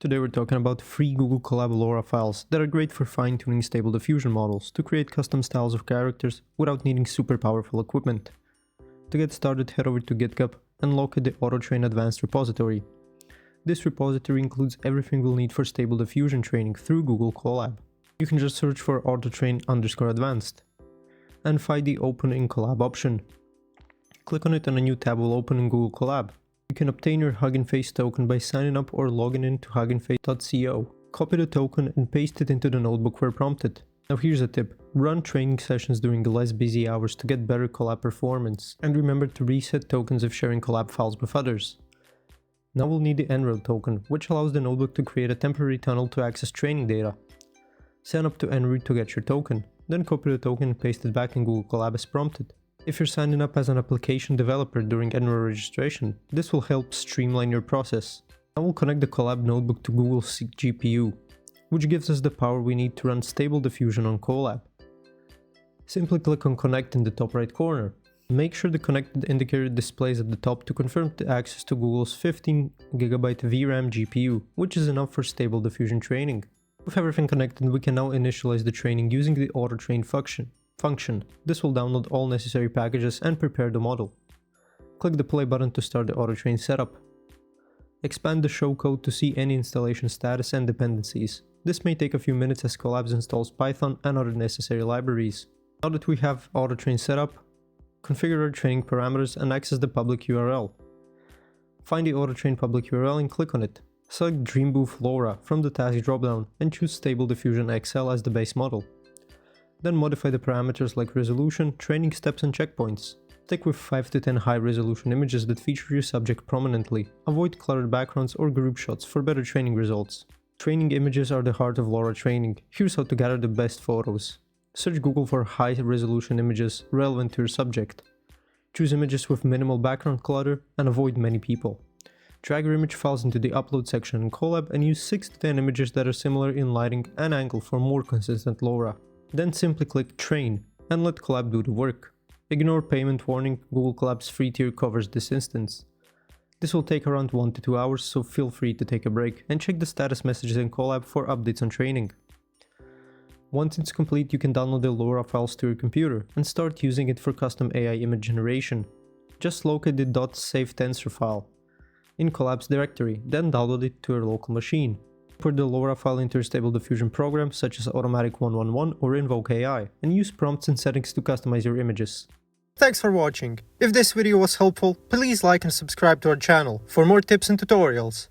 Today we're talking about free Google Colab LoRa files that are great for fine-tuning Stable Diffusion models to create custom styles of characters without needing super powerful equipment. To get started, head over to GitHub and locate the AutoTrain Advanced repository. This repository includes everything we'll need for Stable Diffusion training through Google Colab. You can just search for AutoTrain_Advanced and find the Open in Collab option. Click on it and a new tab will open in Google Colab. You can obtain your Hugging Face token by signing up or logging in to huggingface.co. Copy the token and paste it into the notebook where prompted. Now here's a tip: run training sessions during less busy hours to get better Collab performance, and remember to reset tokens if sharing Collab files with others. Now we'll need the En-ROAD token, which allows the notebook to create a temporary tunnel to access training data. Sign up to En-ROAD to get your token, then copy the token and paste it back in Google Colab as prompted. If you're signing up as an application developer during En-ROAD registration, this will help streamline your process. Now we'll connect the Collab notebook to Google's GPU, which gives us the power we need to run Stable Diffusion on Collab. Simply click on Connect in the top right corner. Make sure the connected indicator displays at the top to confirm the access to Google's 15GB VRAM GPU, which is enough for Stable Diffusion training. With everything connected, we can now initialize the training using the AutoTrain function. This will download all necessary packages and prepare the model. Click the play button to start the AutoTrain setup. Expand the show code to see any installation status and dependencies. This may take a few minutes as Collab installs Python and other necessary libraries. Now that we have AutoTrain set up, configure our training parameters and access the public URL. Find the AutoTrain public URL and click on it. Select Dreambooth LoRa from the task dropdown and choose Stable Diffusion XL as the base model. Then modify the parameters like resolution, training steps and checkpoints. Stick with 5 to 10 high resolution images that feature your subject prominently. Avoid cluttered backgrounds or group shots for better training results. Training images are the heart of LoRa training. Here's how to gather the best photos. Search Google for high resolution images relevant to your subject. Choose images with minimal background clutter and avoid many people. Drag your image files into the upload section in Collab and use 6 to 10 images that are similar in lighting and angle for more consistent LoRa. Then simply click Train and let Collab do the work. Ignore payment warning, Google Colab's free tier covers this instance. This will take around 1 to 2 hours, so feel free to take a break and check the status messages in Collab for updates on training. Once it's complete, you can download the LoRa files to your computer and start using it for custom AI image generation. Just locate the .savetensor file in Collab's directory, then download it to your local machine. Put the LoRa file into your Stable Diffusion program such as Automatic 111 or Invoke AI and use prompts and settings to customize your images. Thanks for watching. If this video was helpful, please like and subscribe to our channel for more tips and tutorials.